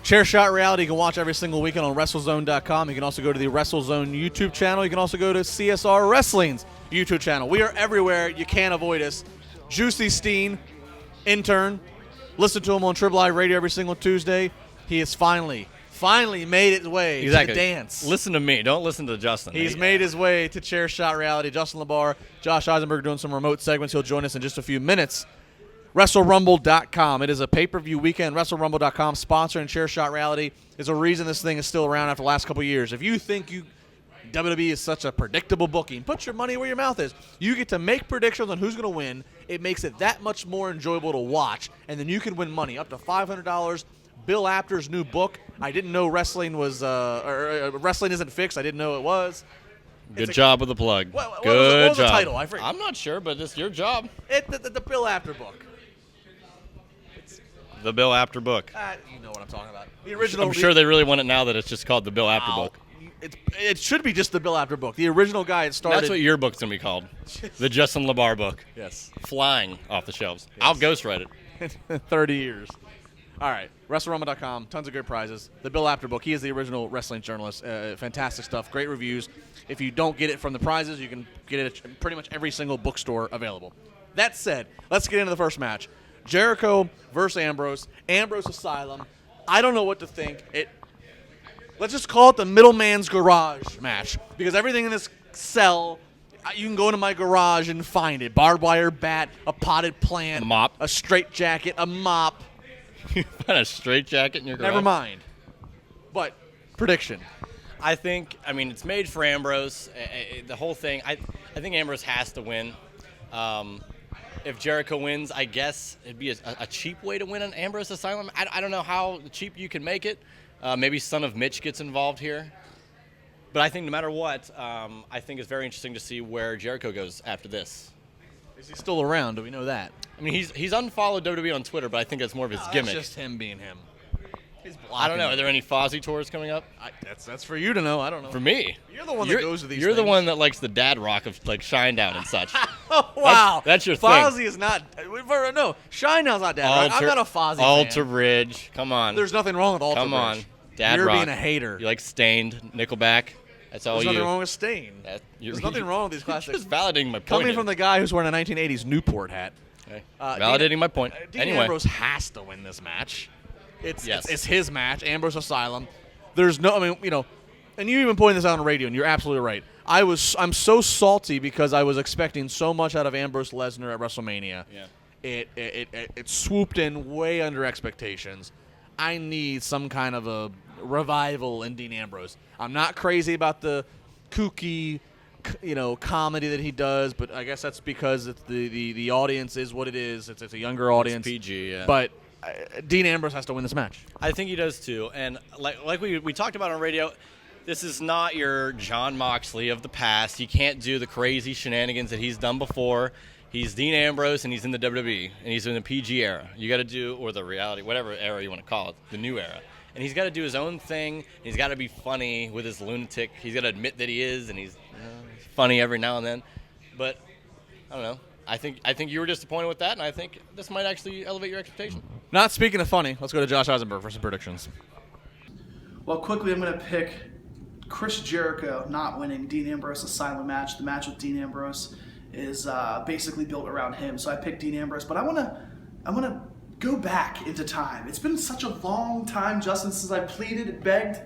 Chair Shot Reality, you can watch every single weekend on WrestleZone.com. You can also go to the WrestleZone YouTube channel. You can also go to CSR Wrestling's YouTube channel. We are everywhere. You can't avoid us. Juicy Steen, intern. Listen to him on Triple I Radio every single Tuesday. He has finally made his way to the dance. Listen to me. Don't listen to Justin. He's made his way to Chair Shot Reality. Justin LeBar, Josh Eisenberg doing some remote segments. He'll join us in just a few minutes. WrestleRumble.com. It is a pay-per-view weekend. WrestleRumble.com, sponsoring Chair Shot Reality, is a reason this thing is still around after the last couple of years. If you think WWE is such a predictable booking, put your money where your mouth is. You get to make predictions on who's going to win. It makes it that much more enjoyable to watch, and then you can win money up to $500. Bill Apter's new book. I didn't know wrestling was wrestling isn't fixed. I didn't know it was. Good job with the plug. What was the title? I'm not sure, but it's your job. The Bill Apter book. The Bill Apter book. You know what I'm talking about. The original. I'm sure they really want it now that it's just called the Bill Apter book. It should be just the Bill Apter book. The original guy had started. That's what your book's going to be called. The Justin LeBar book. Yes. Flying off the shelves. Yes. I'll ghostwrite it. 30 years. All right. WrestleRumble.com. Tons of good prizes. The Bill Apter book. He is the original wrestling journalist. Fantastic stuff. Great reviews. If you don't get it from the prizes, you can get it at pretty much every single bookstore available. That said, let's get into the first match. Jericho versus Ambrose. Ambrose Asylum. I don't know what to think. Let's just call it the middleman's garage match, because everything in this cell, you can go into my garage and find it. Barbed wire bat, a potted plant, a mop, a straitjacket, a mop. You found a straitjacket in your garage? Never mind. But prediction. I mean, it's made for Ambrose. The whole thing, I think Ambrose has to win. If Jericho wins, I guess it'd be a cheap way to win an Ambrose Asylum. I don't know how cheap you can make it. Maybe Son of Mitch gets involved here. But I think no matter what, I think it's very interesting to see where Jericho goes after this. Is he still around? Do we know that? I mean, he's unfollowed WWE on Twitter, but I think that's more of his gimmick. That's just him being him. I don't know. Are there any Fozzy tours coming up? That's for you to know. I don't know. For me. You're the one that goes to these You're things. the one that likes the dad rock of like Shinedown and such. Oh, wow. That's your thing. Fozzy is not. No, Shinedown's not dad rock. I'm not a Fozzy fan. Alter Bridge. Come on. There's nothing wrong with Alter Bridge. Come on. Dad You're rock. being a hater. You like Stained, Nickelback. That's all There's you. nothing wrong with Stain. There's nothing wrong with these classics. Just validating my point. Coming from the guy who's wearing a 1980s Newport hat. Okay. Validating my point. Dean Anyway. Ambrose has to win this match. It's his match, Ambrose Asylum. There's no, and you even pointed this out on the radio, and you're absolutely right. I'm so salty because I was expecting so much out of Ambrose Lesnar at WrestleMania. Yeah. It swooped in way under expectations. I need some kind of a revival in Dean Ambrose. I'm not crazy about the kooky, comedy that he does, but I guess that's because it's the audience is what it is. It's a younger audience. It's PG, yeah. But Dean Ambrose has to win this match. I think he does too. And like we talked about on radio, this is not your Jon Moxley of the past. He can't do the crazy shenanigans that he's done before. He's Dean Ambrose, and he's in the WWE, and he's in the PG era. You got to do, or the reality, whatever era you want to call it, the new era. And he's got to do his own thing. And he's got to be funny with his lunatic. He's got to admit that he is, and he's funny every now and then. But I don't know. I think you were disappointed with that, and I think this might actually elevate your expectation. Not speaking of funny, let's go to Josh Eisenberg for some predictions. Well, quickly, I'm going to pick Chris Jericho not winning Dean Ambrose Asylum match. The match with Dean Ambrose is basically built around him, so I picked Dean Ambrose. But I want to go back into time. It's been such a long time, Justin, since I pleaded and begged.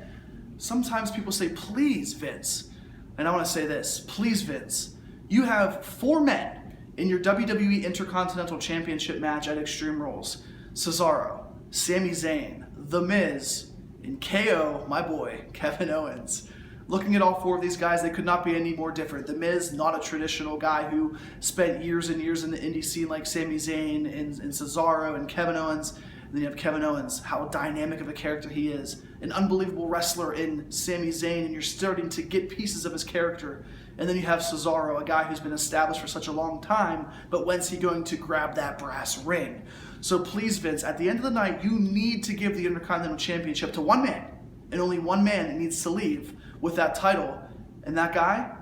Sometimes people say, please, Vince. And I want to say this. Please, Vince. You have 4 men in your WWE Intercontinental Championship match at Extreme Rules. Cesaro, Sami Zayn, The Miz, and KO, my boy, Kevin Owens. Looking at all 4 of these guys, they could not be any more different. The Miz, not a traditional guy who spent years and years in the indie scene like Sami Zayn and Cesaro and Kevin Owens. And then you have Kevin Owens, how dynamic of a character he is. An unbelievable wrestler in Sami Zayn, and you're starting to get pieces of his character. And then you have Cesaro, a guy who's been established for such a long time, but when's he going to grab that brass ring? So please, Vince, at the end of the night, you need to give the Intercontinental Championship to one man, and only one man needs to leave with that title, and that guy,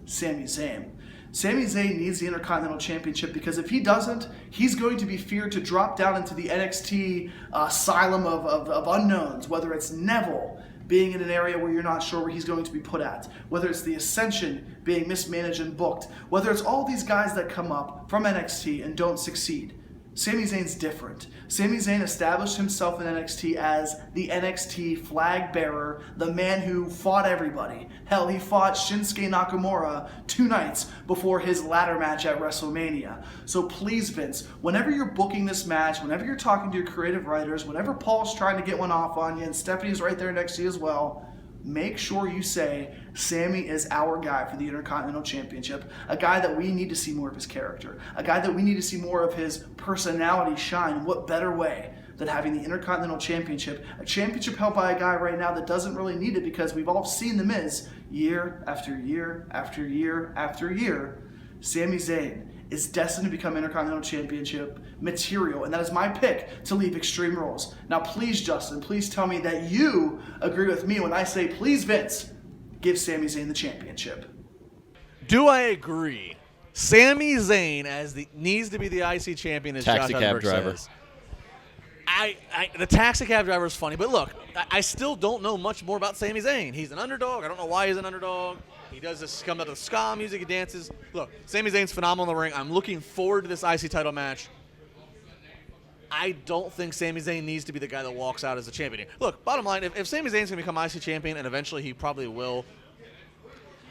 Sami Zayn. Sami Zayn needs the Intercontinental Championship because if he doesn't, he's going to be feared to drop down into the NXT asylum of unknowns, whether it's Neville being in an area where you're not sure where he's going to be put at, whether it's the Ascension being mismanaged and booked, whether it's all these guys that come up from NXT and don't succeed. Sami Zayn's different. Sami Zayn established himself in NXT as the NXT flag bearer, the man who fought everybody. Hell, he fought Shinsuke Nakamura 2 nights before his ladder match at WrestleMania. So please, Vince, whenever you're booking this match, whenever you're talking to your creative writers, whenever Paul's trying to get one off on you and Stephanie's right there next to you as well, make sure you say Sami is our guy for the Intercontinental Championship, a guy that we need to see more of his character, a guy that we need to see more of his personality shine. What better way than having the Intercontinental Championship, a championship held by a guy right now that doesn't really need it because we've all seen The Miz year after year after year after year. Sami Zayn is destined to become Intercontinental Championship material, and that is my pick to leave Extreme Rules. Now please, Justin, please tell me that you agree with me when I say, please, Vince, give Sami Zayn the championship. Do I agree? Sami Zayn needs to be the IC champion, as Taxi Josh cab Eisenberg driver. says. The taxi cab driver is funny, but look, I still don't know much more about Sami Zayn. He's an underdog. I don't know why he's an underdog. He does this, comes out of the ska music, he dances. Look, Sami Zayn's phenomenal in the ring. I'm looking forward to this IC title match. I don't think Sami Zayn needs to be the guy that walks out as the champion here. Look, bottom line, if Sami Zayn's going to become IC champion, and eventually he probably will,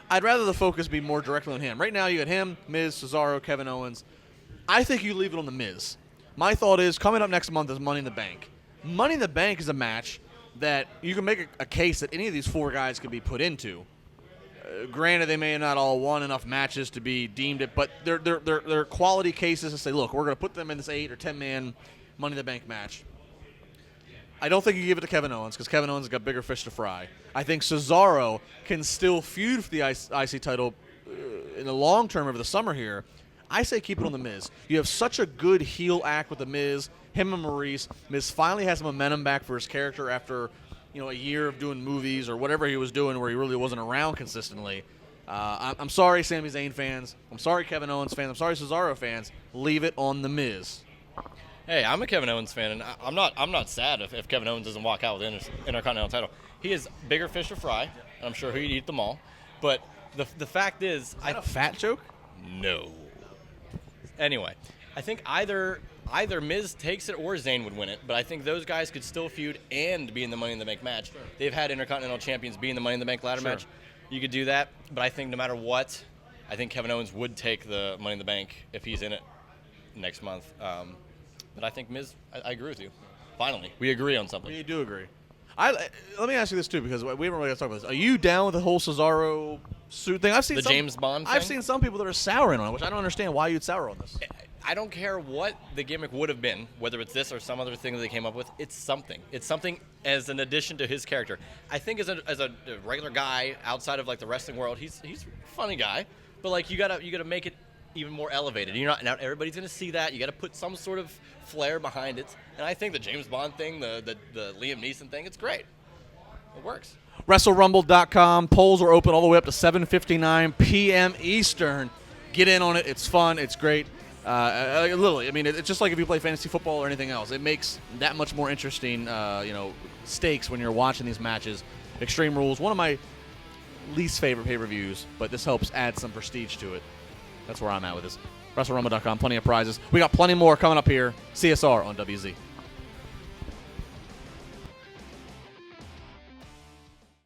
I'd rather the focus be more directly on him. Right now you got him, Miz, Cesaro, Kevin Owens. I think you leave it on the Miz. My thought is, coming up next month is Money in the Bank. Money in the Bank is a match that you can make a case that any of these 4 guys could be put into. Granted, they may have not all won enough matches to be deemed it, but they're quality cases to say, look, we're going to put them in this 8 or 10-man Money in the Bank match. I don't think you give it to Kevin Owens because Kevin Owens has got bigger fish to fry. I think Cesaro can still feud for the IC title in the long term over the summer here. I say keep it on the Miz. You have such a good heel act with the Miz, him and Maurice. Miz finally has momentum back for his character after a year of doing movies or whatever he was doing where he really wasn't around consistently. I'm sorry, Sami Zayn fans. I'm sorry, Kevin Owens fans. I'm sorry, Cesaro fans. Leave it on the Miz. Hey, I'm a Kevin Owens fan, and I'm not sad if Kevin Owens doesn't walk out with the Intercontinental title. He has bigger fish to fry, and I'm sure he'd eat them all. But the fact is, A fat joke? No. Anyway, I think either Miz takes it or Zayn would win it, but I think those guys could still feud and be in the Money in the Bank match. Sure. They've had Intercontinental champions be in the Money in the Bank ladder match. You could do that, but I think no matter what, I think Kevin Owens would take the Money in the Bank if he's in it next month. But I think Miz, I agree with you. Finally, we agree on something. We do agree. Let me ask you this too, because we haven't really got to talk about this. Are you down with the whole Cesaro suit thing? James Bond thing? I've seen some people that are souring on it, which I don't understand why you'd sour on this. I don't care what the gimmick would have been, whether it's this or some other thing that they came up with. It's something. It's something as an addition to his character. I think as a regular guy outside of like the wrestling world, he's a funny guy, but like you gotta make it even more elevated. Not everybody's gonna see that. You gotta put some sort of flair behind it. And I think the James Bond thing, the Liam Neeson thing, it's great. It works. WrestleRumble.com. Polls are open all the way up to 7:59 p.m. Eastern. Get in on it. It's fun. It's great. Literally, I mean, it's just like if you play fantasy football or anything else. It makes that much more interesting, stakes when you're watching these matches. Extreme Rules, one of my least favorite pay-per-views, but this helps add some prestige to it. That's where I'm at with this. WrestleRumble.com, plenty of prizes. We got plenty more coming up here. CSR on WZ.